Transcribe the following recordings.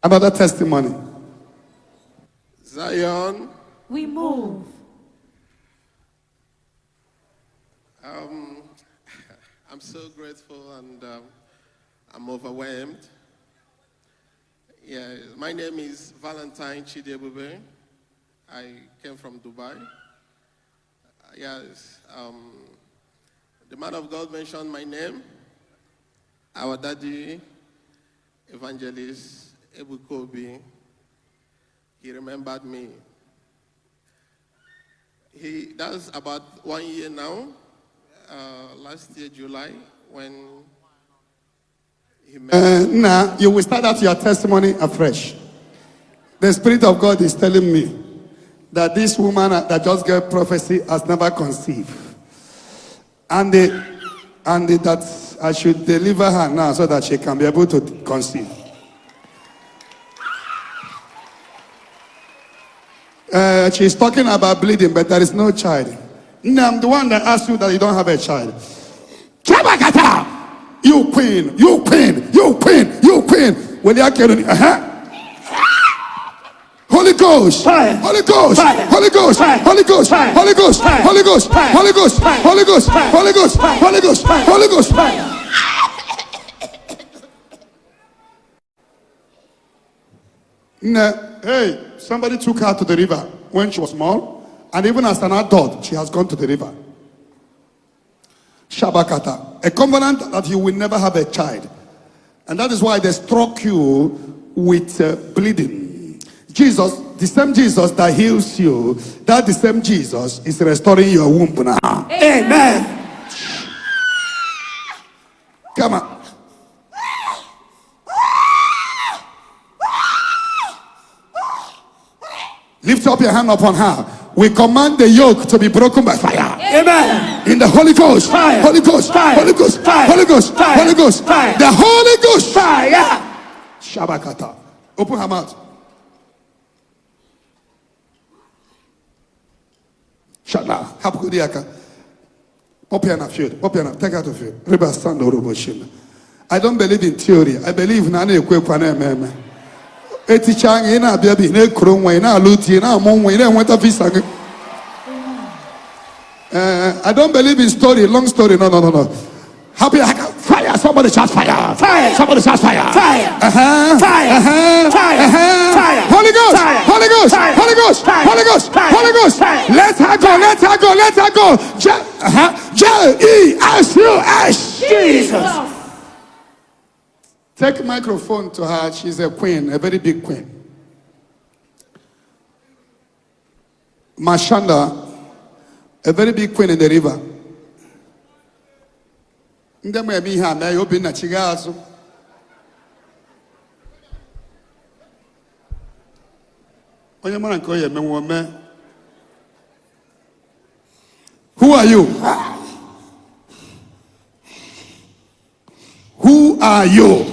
Another testimony. Zion, we move. I'm so grateful and I'm overwhelmed. Yeah, my name is Valentine Chidebube. I came from Dubai. Yes, the man of God mentioned my name. Our daddy, evangelist Ebuka, he remembered me. That's about 1 year now. Last year, July, when he met. Now, you will start out your testimony afresh. The Spirit of God is telling me that this woman that just gave prophecy has never conceived. And that I should deliver her now so that she can be able to conceive. She's talking about bleeding, but there is no child. No, I'm the one that asked you that you don't have a child. You queen, you queen, you queen, you queen. Will you get Holy Ghost, Holy Ghost, Holy Ghost, Holy Ghost, Holy Ghost, Holy Ghost, Holy Ghost, Holy Ghost, Holy Ghost, Holy Ghost, Holy Ghost. Hey, somebody took her to the river when she was small, and even as an adult, she has gone to the river. Shabakata, a covenant that you will never have a child, and that is why they struck you with bleeding. Jesus, the same Jesus that heals you, that the same Jesus is restoring your womb now. Amen. Come on. Lift up your hand upon her. We command the yoke to be broken by fire. Amen. In the Holy Ghost. Fire. Holy Ghost. Fire. Holy Ghost. Fire. Holy Ghost. Fire. Holy Ghost. Fire. The Holy Ghost. Fire. Shabakata. Open her mouth. Shala. Hapukudiaka. Opiana field. Opiana. Take out of field. Riba Sando Roboshin. I don't believe in theory. I believe in an equipment. I don't believe in story, long story. No. Happy fire! Somebody shout fire! Fire! Somebody shout fire! Fire! Fire! Fire! Fire! Holy Ghost! Fire. Holy Ghost! Fire. Holy Ghost! Fire. Holy Ghost! Fire. Holy Ghost! Fire. Let her go! Let her go! Let her go! Jesus! Jesus! Take microphone to her. She's a queen, a very big queen. Mashanda, a very big queen in the river. Who are you? Who are you?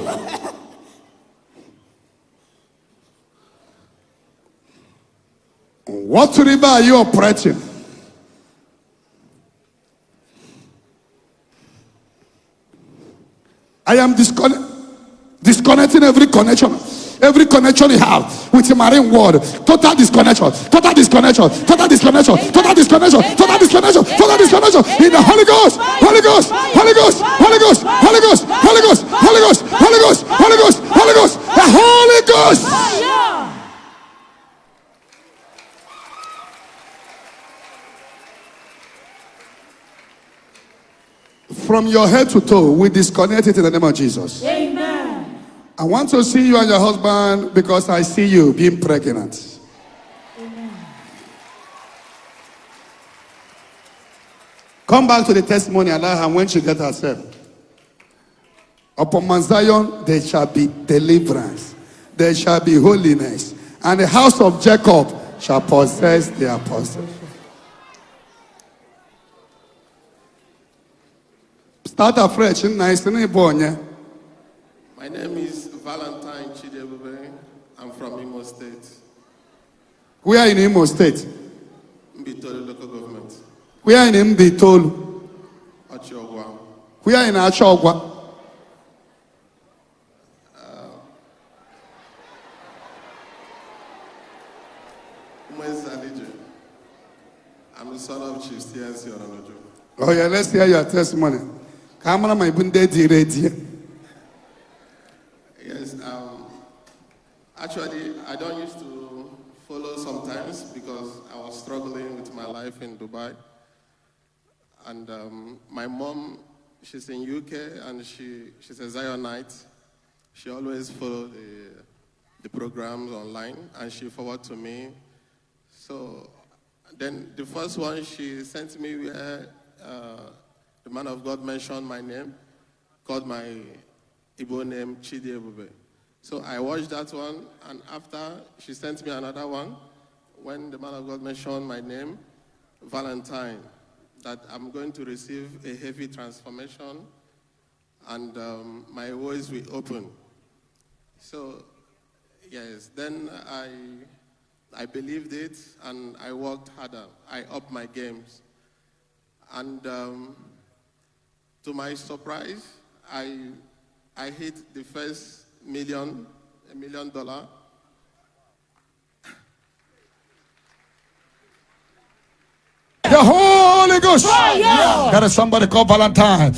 What river are you operating? I am disconnecting every connection you have with the marine world. Total disconnection. Total disconnection. Total disconnection. Total disconnection. Total disconnection. Total disconnection. In the Holy Ghost. Holy Ghost. Holy Ghost. Holy Ghost. Holy Ghost. Holy Ghost. Holy Ghost. Holy Ghost. Holy Ghost. Holy Ghost. The Holy Ghost. From your head to toe, we disconnect it in the name of Jesus. Amen. I want to see you and your husband because I see you being pregnant. Amen. Come back to the testimony, allow her when she gets herself. Upon Mount Zion, there shall be deliverance. There shall be holiness. And the house of Jacob shall possess the apostles. Start afresh. Nice. My name is Valentine Chidebube. I'm from Imo State. We are in Imo State. Mbitoli local government. We are in Mbitoli. Achiogwa. We are in Achogwa. I'm the son of Chief C.N.C. Onojo. Oh yeah, let's hear your testimony. Camera my bunde direct. Yes, actually, I don't used to follow sometimes because I was struggling with my life in Dubai. And my mom, she's in UK and she's a Zionite. She always follow the programs online and she forwarded to me. So then the first one she sent me where the man of God mentioned my name, called my Igbo name Chidi Ebube. So I watched that one, and after she sent me another one, when the man of God mentioned my name, Valentine, that I'm going to receive a heavy transformation, and my voice will open. So yes, then I believed it, and I worked harder. I upped my games, and to my surprise, I hit the first $1 million. The Holy Ghost. There is somebody called Valentine.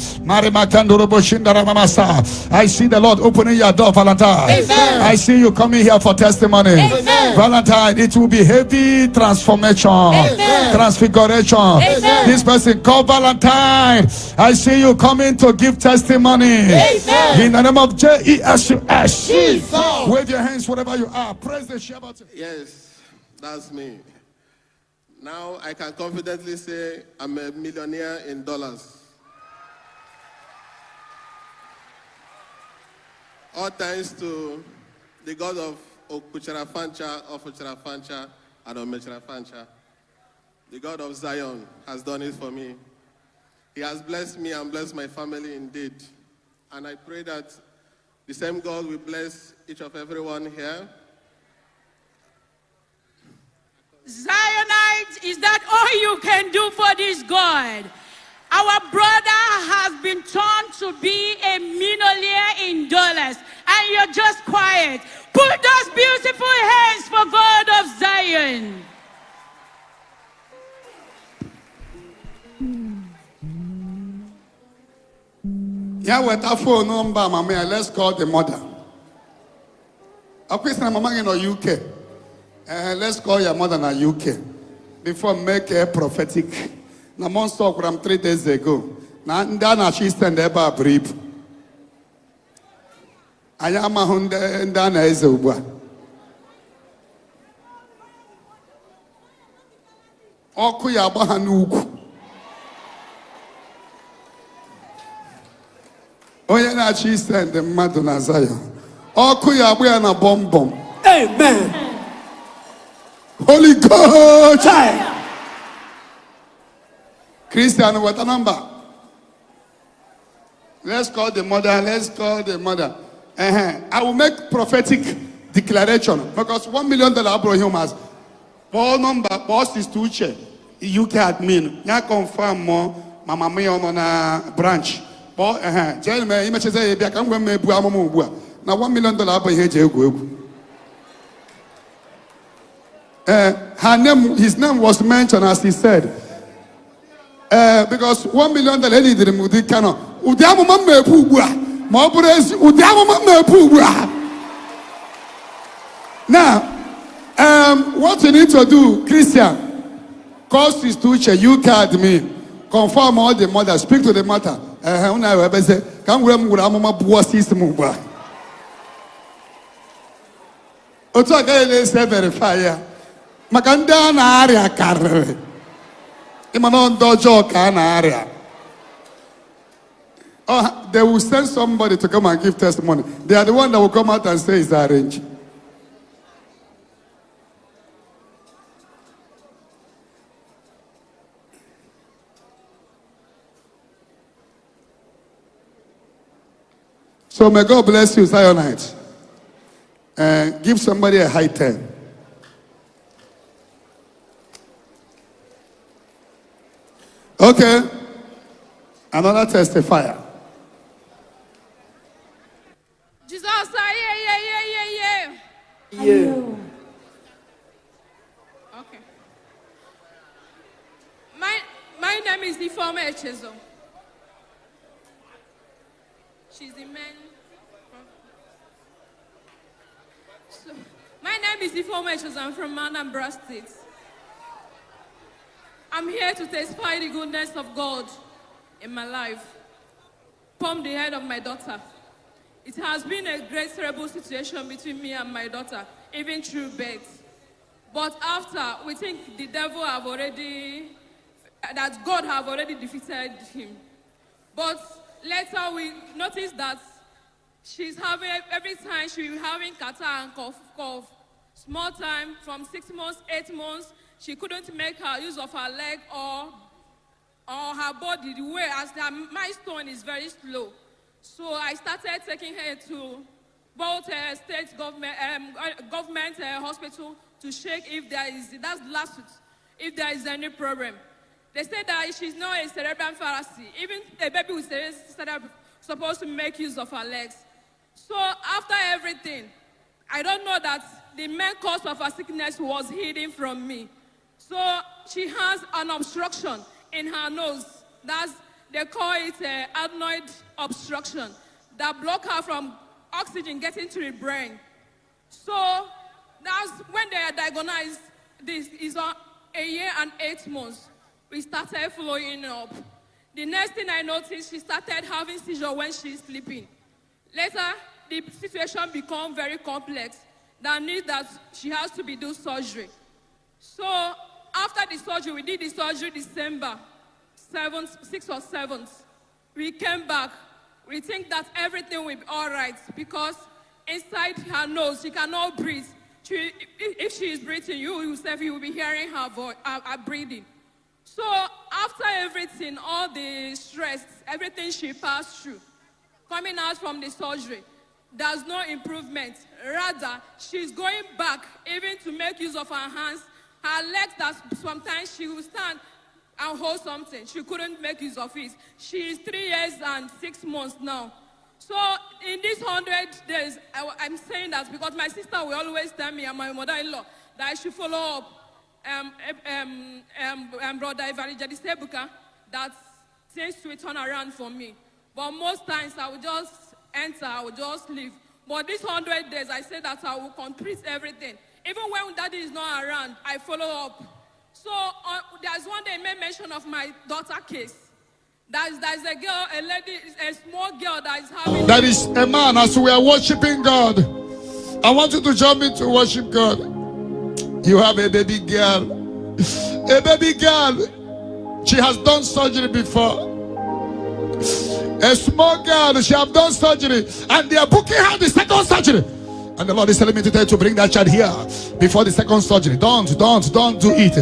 I see the Lord opening your door, Valentine. Amen. I see you coming here for testimony. Amen. Valentine, it will be heavy transformation, Amen. transfiguration. Amen. This person called Valentine. I see you coming to give testimony. Amen. In the name of Jesus. Jesus. Wave your hands wherever you are. Praise the share button. Yes, that's me. Now I can confidently say I'm a millionaire in dollars. All thanks to the God of Okucharafancha, Ofucharafancha, and Omecharafancha. The God of Zion has done it for me. He has blessed me and blessed my family indeed. And I pray that the same God will bless each of everyone here. Zionites, is that all you can do for this God? Our brother has been turned to be a millionaire in dollars, and you're just quiet. Put those beautiful hands for God of Zion. Yeah, with a phone number, mama, let's call the mother. A question, mama, in the UK. Let's call your mother in the UK before make a prophetic. Now, months talk from 3 days ago. Now, Dana, she stand there by brief. I am a Honda and Dana is a boy. Okuya Bahanuku. Oh, yeah, now she stand the Madonna Zion. Okuya Buana Bomb Bomb. Amen. Holy God! Christian, what a number? Let's call the mother. Let's call the mother. I will make prophetic declaration because $1 million Abraham has. Paul number boss is to check. UK admin. Ya confirm more. Mama me on a branch. Paul, gentlemen, you may say, "I can't go me bua mamu bua." Now $1 million Abraham here. Her name, his name was mentioned as he said. Because $1 million lady did the cano. Udiamo mama pubua. Mobres udiamo mama pubua. Now, what you need to do, Christian, call his teacher, you card me, confirm all the mother, speak to the mother. Come with mama bua system. Oto again say verify. Maganda na area karre. Imano dojo ka na area. Oh, they will send somebody to come and give testimony. They are the one that will come out and say it's arranged. So may God bless you, Zionites. Give somebody a high 10. Okay. Another testifier. Jesus, yeah. Yeah. She's the man. So, my name is Ifeoma Echezo. I'm from Anambra State. I'm here to testify the goodness of God in my life. From the head of my daughter. It has been a great terrible situation between me and my daughter, even through birth. But after, we think the devil that God have already defeated him. But later we noticed that she's having, every time she'll be having catarrh and cough. Small time, from 6 months, 8 months, she couldn't make her use of her leg or her body, the way as the milestone is very slow. So I started taking her to both state government hospital to check if there is, that's last week, if there is any problem. They said that she's not a cerebral palsy. Even a baby with cerebral supposed to make use of her legs. So after everything, I don't know that the main cause of her sickness was hidden from me. So she has an obstruction in her nose. They call it adenoid obstruction that block her from oxygen getting to the brain. So that's when they are diagnosed. This is on 1 year and 8 months. We started following up. The next thing I noticed, she started having seizure when she's sleeping. Later, the situation became very complex. That means that she has to be do surgery. So after the surgery, we did the surgery December 6th or 7th. We came back. We think that everything will be all right because inside her nose, she cannot breathe. If she is breathing, you will be hearing her voice, her breathing. So after everything, all the stress, everything she passed through, coming out from the surgery, there's no improvement. Rather, she's going back even to make use of her hands. Her legs, that sometimes she will stand and hold something. She couldn't make use of it. She is 3 years and 6 months now. So in these 100 days, I'm saying that because my sister will always tell me and my mother-in-law that I should follow up Brother Evangelist Ebuka, that things will turn around for me. But most times I will just enter, I will just leave. But these 100 days, I say that I will complete everything. Even when Daddy is not around, I follow up. So there's one day I made mention of my daughter case. There's a girl, a lady, a small girl that is having... That is a man. As we are worshiping God, I want you to jump in to worship God. You have a baby girl. A baby girl. She has done surgery before. A small girl, she have done surgery. And they are booking her the second surgery. And the Lord is telling me today to bring that child here before the second surgery. Don't do it.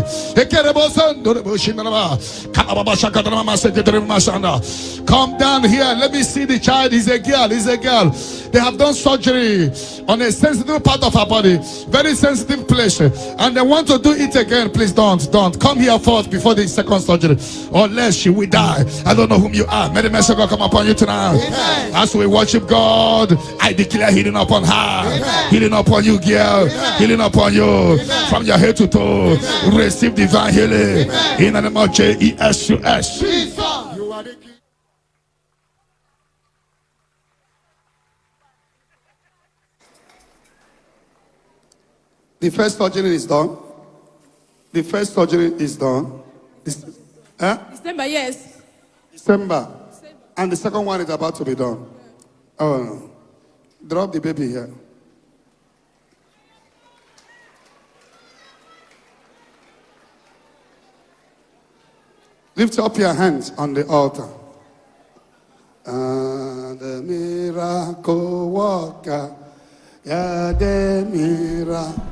Come down here. Let me see the child. He's a girl. They have done surgery on a sensitive part of her body. Very sensitive place. And they want to do it again. Please don't. Come here first before the second surgery. Unless she will die. I don't know whom you are. May the mercy of God come upon you tonight. Amen. As we worship God, I declare healing upon her. Amen. Healing upon you, girl. Amen. Healing upon you. Amen. From your head to toe. Amen. Receive divine healing. Amen. In the name of Jesus. You are the king. The first surgery is done. December, yes. December. And the second one is about to be done. Oh no. Drop the baby here. Lift up your hands on the altar. The miracle worker. Yeah, the miracle.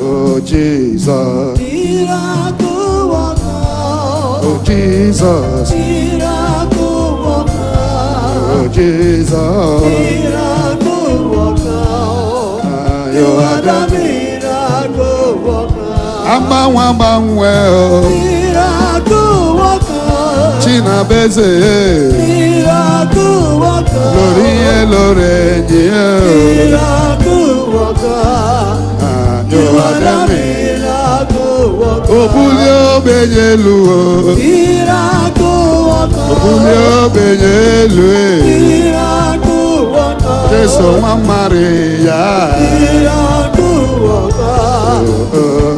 Oh Jesus, miracle worker. Oh Jesus, miracle worker. Oh Jesus, miracle worker. You are the miracle worker. Miracle worker. na beze. Miracle worker. Glory, glory, Miracle worker. You are the miracle worker. Obulio benyelu. Miracle worker. Obulio benyelu. Miracle worker. Jesu Maria. Miracle worker.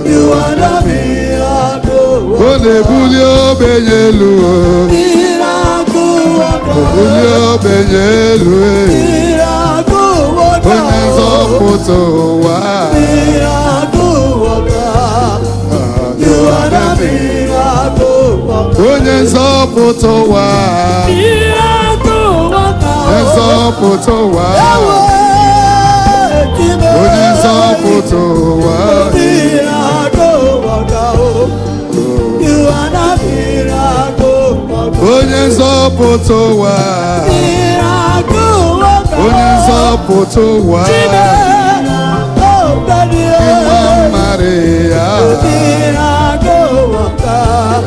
You are the miracle worker. Obulio benyelu. Miracle worker. Obulio benyelu. Miracle worker. Onyezo poto wa. Miracle worker. You are the miracle worker. Onyezo poto wa. Miracle worker. Onyezo poto wa. Onyezo poto wa. Miracle worker. You are the miracle worker. Onyezo poto wa. Miracle worker. Onyezo poto wa. Oh, baby, Maria. miracle worker.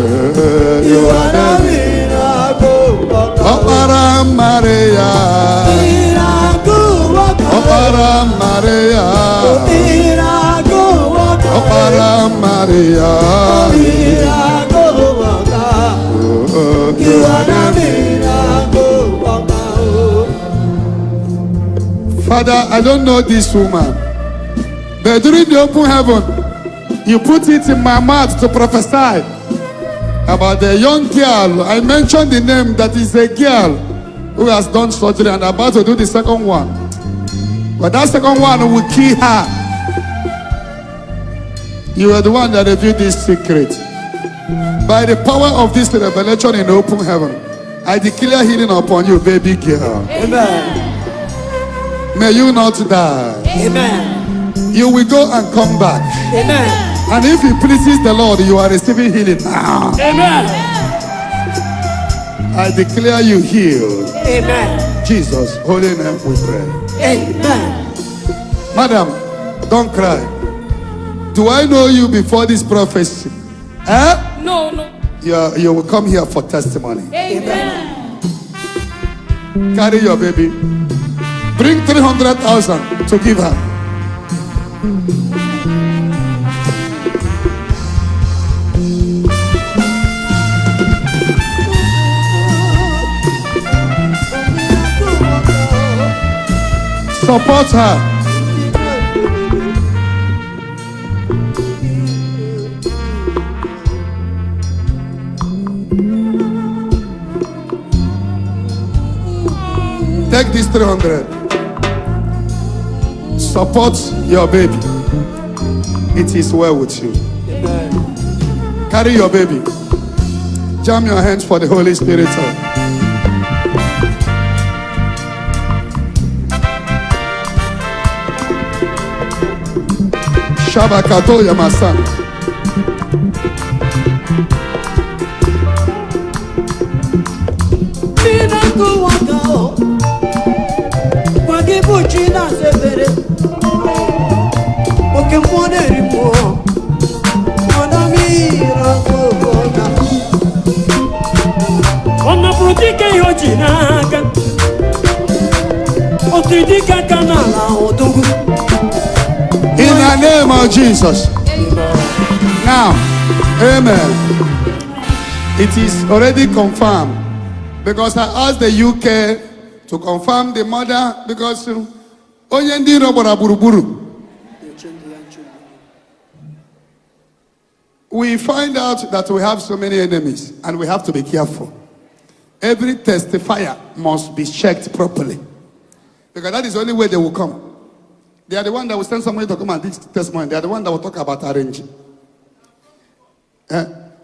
You are the miracle worker. Opara Maria. Miracle worker. Opara Maria. Miracle worker. Opara Maria. Miracle worker. You are the miracle worker. Father, I don't know this woman, but during the open heaven, you put it in my mouth to prophesy about the young girl. I mentioned the name that is a girl who has done surgery and about to do the second one. But that second one will kill her. You are the one that revealed this secret. By the power of this revelation in open heaven, I declare healing upon you, baby girl. Amen. May you not die. Amen. You will go and come back. Amen. And if it pleases the Lord, you are receiving healing now. Amen. I declare you healed. Amen. Jesus, holy name we pray. Amen. Madam, don't cry. Do I know you before this prophecy? Eh? No, no. You will come here for testimony. Amen. Carry your baby. Bring 300,000 to give her. Support her. Take this 300. Support your baby. It is well with you. Amen. Carry your baby. Jam your hands for the Holy Spirit. Shabakato Yamasan. Miracle worker. Wagibu china severe. Oke mwone rimo. Mwana miracle worker. Ona protike yo chinaka. Otridika kanala odogu. In the name of Jesus. Now, amen. It is already confirmed. Because I asked the UK to confirm the mother because onye robora buruburu. We find out that we have so many enemies and we have to be careful. Every testifier must be checked properly. Because that is the only way they will come. They are the one that will send somebody to come and teach testimony. They are the one that will talk about arranging.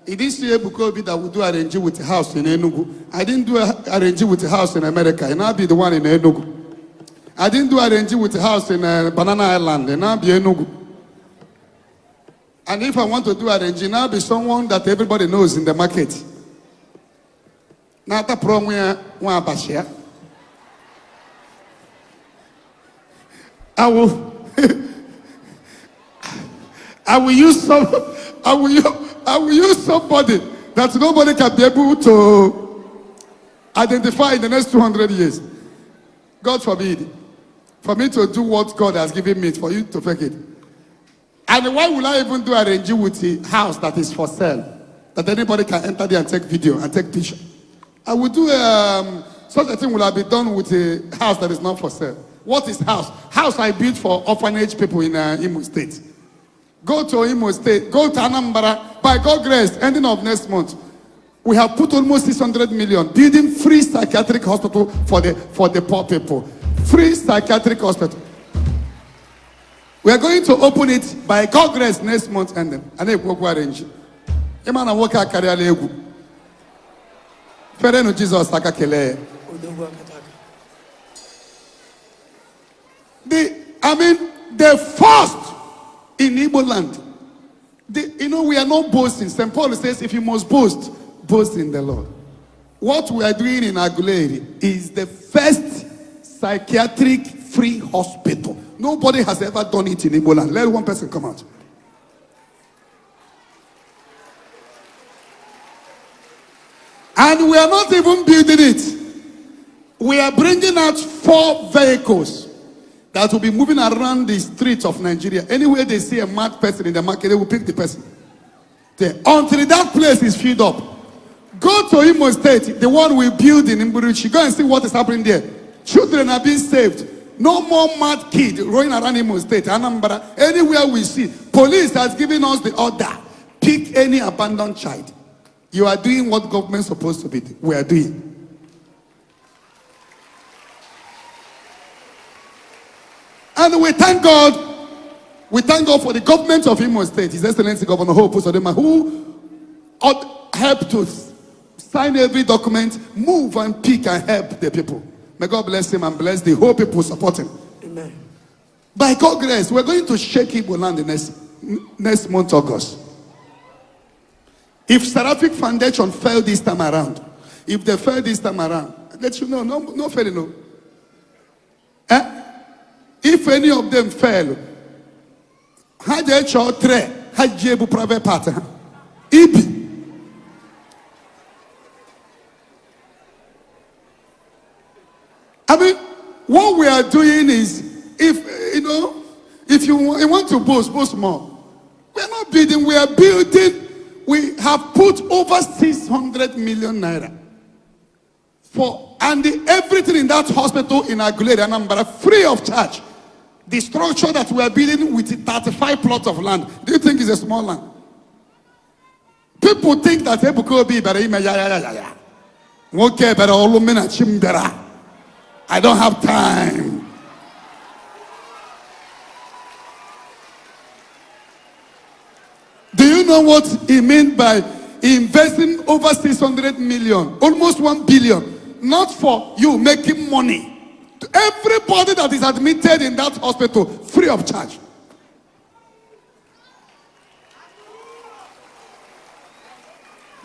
It is Ebuka that will do arranging with a house in Enugu. I didn't do arranging with a house in America, and I'll be the one in Enugu. I didn't do arranging with a house in Banana Island, and I'll be Enugu. And if I want to do arranging, I'll be someone that everybody knows in the market. Not a problem one bashia. I will use somebody that nobody can be able to identify in the next 200 years. God forbid. For me to do what God has given me, for you to fake it. And why will I even do arrange with a house that is for sale? That anybody can enter there and take video and take picture. I will do such a thing will have been done with a house that is not for sale. What is house? House I built for orphanage people in Imo State. Go to Imo State, go to Anambra. By God's grace, ending of next month, we have put almost 600 million building free psychiatric hospital for the poor people. Free psychiatric hospital. We are going to open it by God's grace next month ending. And they will arrange. Imana woka career legu. Fere no Jesus akakele. The first in Igbo land. We are not boasting. St. Paul says, if you must boast, boast in the Lord. What we are doing in Aguleri is the first psychiatric free hospital. Nobody has ever done it in Igbo land. Let one person come out. And we are not even building it. We are bringing out 4 vehicles that will be moving around the streets of Nigeria. Anywhere they see a mad person in the market, they will pick the person. There. Until that place is filled up. Go to Imo State, the one we build in Imburuchi. Go and see what is happening there. Children are being saved. No more mad kid running around Imo State, Anambra. Anywhere we see, police has given us the order. Pick any abandoned child. You are doing what government is supposed to be. We are doing. And we thank God. We thank God for the government of Imo State, His Excellency Governor Hope Uzodimma, who helped to sign every document, move and pick and help the people. May God bless him and bless the whole people supporting. Amen. By God's grace, we're going to shake Igbo land the next month, August. If Seraphic Foundation fell this time around, if they fell this time around, let you know, no failing, no. If any of them fail, had a child tre, had jebu private party, ibi. What we are doing is, if you want to boast more. We are not building, we are building. We have put over 600 million naira and everything in that hospital in Aguleri, Anambra, free of charge. The structure that we are building with 35 plots of land, do you think is a small land? People think that Ebuka will be better. I don't have time. Do you know what he meant by investing over 600 million, almost 1 billion, not for you making money, to everybody that is admitted in that hospital, free of charge.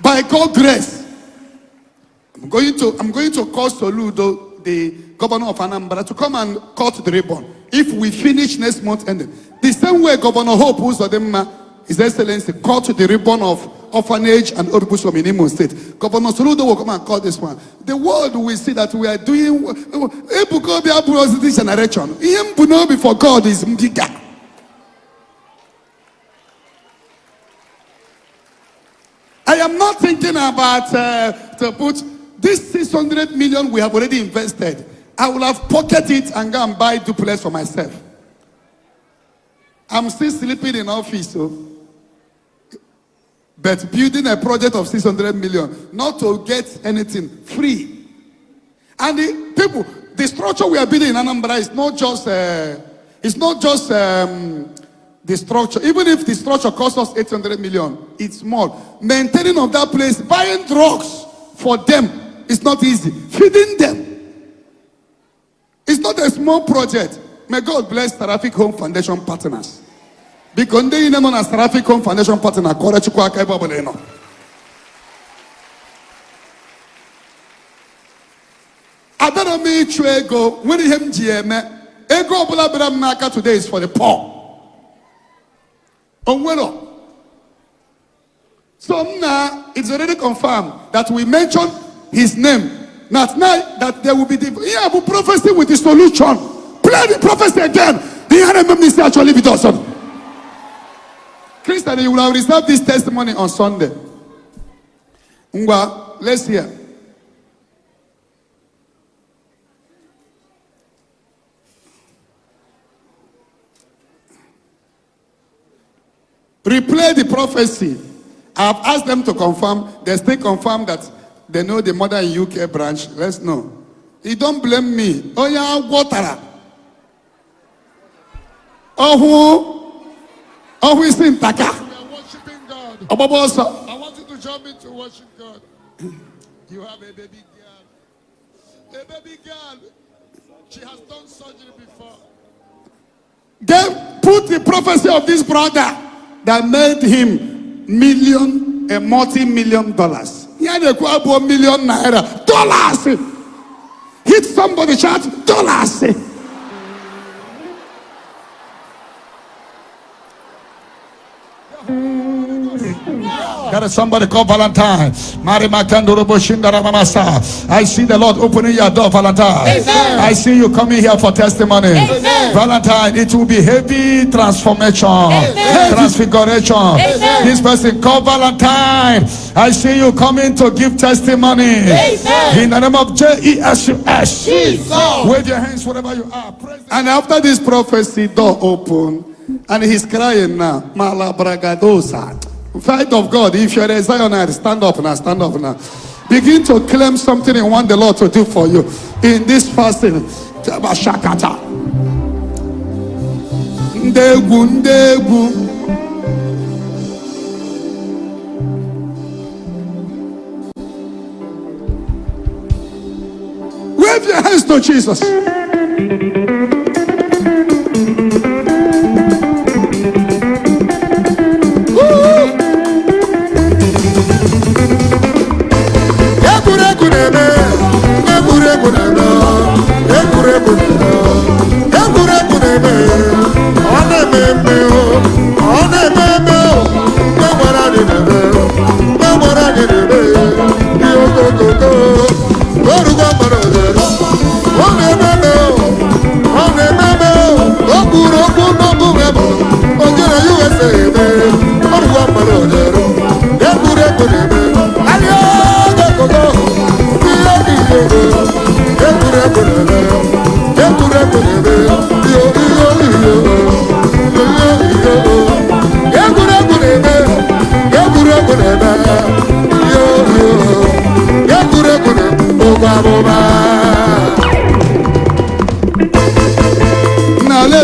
By God's grace, I'm going to call Soludo, the governor of Anambra, to come and cut the ribbon. If we finish next month ending, the same way Governor Hope Uzodimma, His Excellency, cut the ribbon of orphanage and old people in Imo State. Governor Soludo will come and cut this one. The world will see that we are doing. Ebuka be this generation. Him before God is bigger. I am not thinking about to put this 600 million we have already invested. I will have pocketed it and go and buy duplex for myself. I'm still sleeping in office, but building a project of 600 million, not to get anything free. And the structure we are building in Anambra is not just, the structure. Even if the structure costs us 800 million, it's small. Maintaining of that place, buying drugs for them, is not easy. Feeding them, it's not a small project. May God bless Seraphic Home Foundation partners. Because they know as Seraphic Home Foundation partner. I don't mean to ego. When him GM, ego bula bra today is for the poor. So now it's already confirmed that we mentioned his name Not now that there will be the prophecy with the solution. Play the prophecy again. The enemy is actually with us. Christian, you will have received this testimony on Sunday. Ngwa, let's hear. Replay the prophecy. I've asked them to confirm. They still confirm that they know the mother in UK branch. Let's know. You don't blame me. Oh yeah, water. Oh, who is in Taka? We are worshiping God. I want you to join me to worship God. You have a baby girl. A baby girl. She has done surgery before. They put the prophecy of this brother that made him multi-million dollars. Yeah, they call $1 million dollars. Hit somebody, shout dollars. Got somebody called Valentine. I see the Lord opening your door, Valentine. Amen. I see you coming here for testimony. Amen. Valentine, it will be heavy transformation. Amen. Transfiguration. Amen. This person called Valentine. I see you coming to give testimony. Amen. In the name of Jesus. Wave your hands wherever you are. And after this prophecy, door open. And he's crying now. Malabragadosa. Fight of God. If you're a Zionite, stand up now. Stand up now. Begin to claim something you want the Lord to do for you in this fasting. Shakata. Ndegu, ndegu. Wave your hands to Jesus.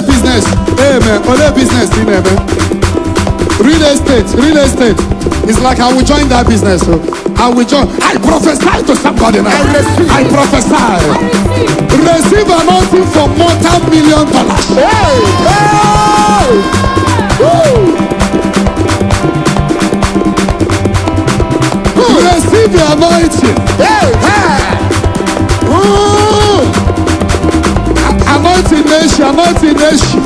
Business, amen. All business, amen. Real estate. It's like I will join that business. So I will join. I prophesy to somebody now. I prophesy. Receive anointing for multi-million dollars. Hey, hey. Receive your anointing. Hey, hey. Anointing nation.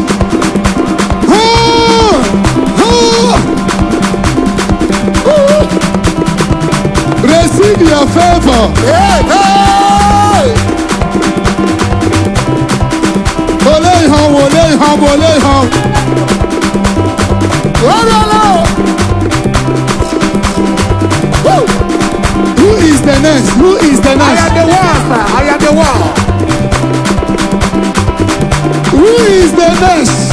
Receive your favor. Hey, hey. Olay home. Who is the next? I am the one. Who is the next?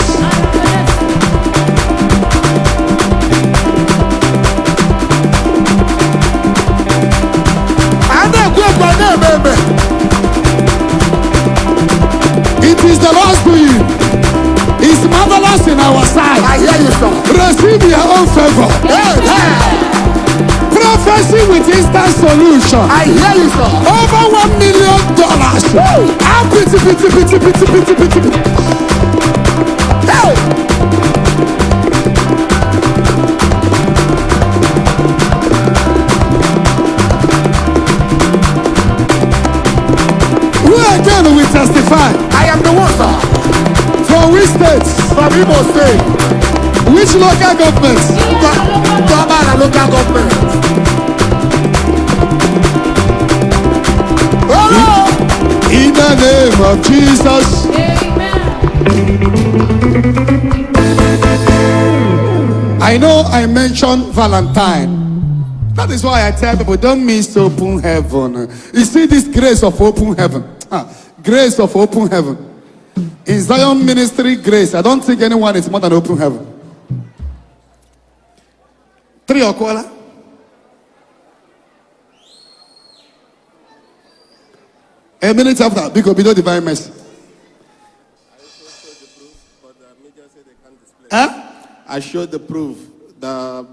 It is the Lord's doing. It's marvelous in our sight. I hear you, sir. Receive your own favor. Hey. Prophecy with instant solution. I hear you, sir. Over $1 million. Pity. Hey. Who again will testify? I am the one, sir. From which state? From Imo State. Which local government? Local government. the name of Jesus. I know I mentioned Valentine. That is why I tell people, don't miss open heaven. You see this grace of open heaven. Grace of open heaven. In Zion ministry, grace. I don't think anyone is more than open heaven. 3 or quarter. A minute after, because we don't divine mercy. I showed the proof, the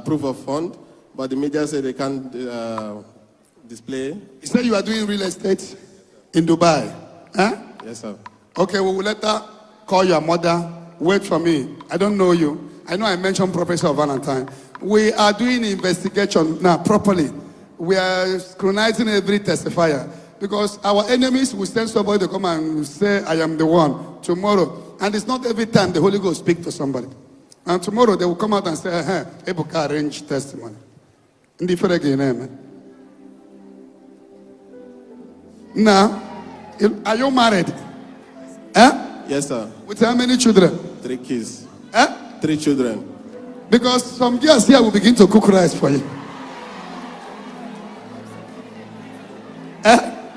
proof of fund, but the media said they can't display. You said you are doing real estate in Dubai. Yes, sir. Okay, we will later call your mother. Wait for me. I don't know you. I know I mentioned Professor Valentine. We are doing investigation now properly. We are scrutinizing every testifier because our enemies will send somebody to come and say, I am the one tomorrow. And it's not every time the Holy Ghost speaks to somebody. And tomorrow they will come out and say, Ebuka arranged testimony. Now, are you married? Yes, sir. With how many children? 3 kids. 3 children. Because some girls here will begin to cook rice for you.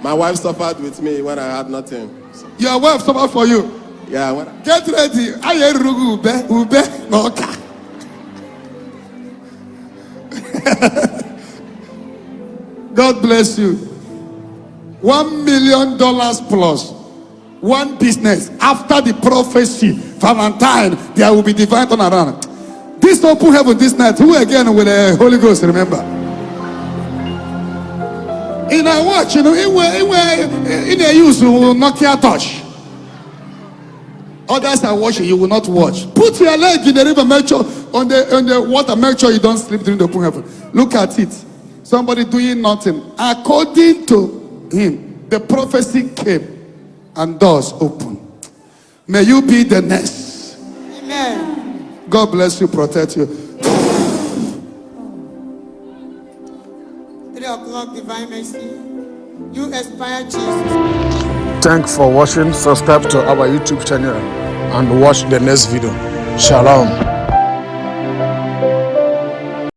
My wife suffered with me when I had nothing. So, Your wife suffered for you. yeah, Get ready. God bless you. $1 million plus. One business. After the prophecy, Valentine, there will be divine turnaround. This open heaven this night. Who again with the Holy Ghost? Remember. In a watch, in a use, you will not care touch. Others are watching, you will not watch. Put your leg in the river, make sure on the water, make sure you don't sleep during the open heaven. Look at it. Somebody doing nothing. According to him, the prophecy came and doors open. May you be the next. Amen. God bless you, protect you. 3 o'clock, divine mercy. You aspire Jesus. Thanks for watching. Subscribe to our YouTube channel and watch the next video. Shalom.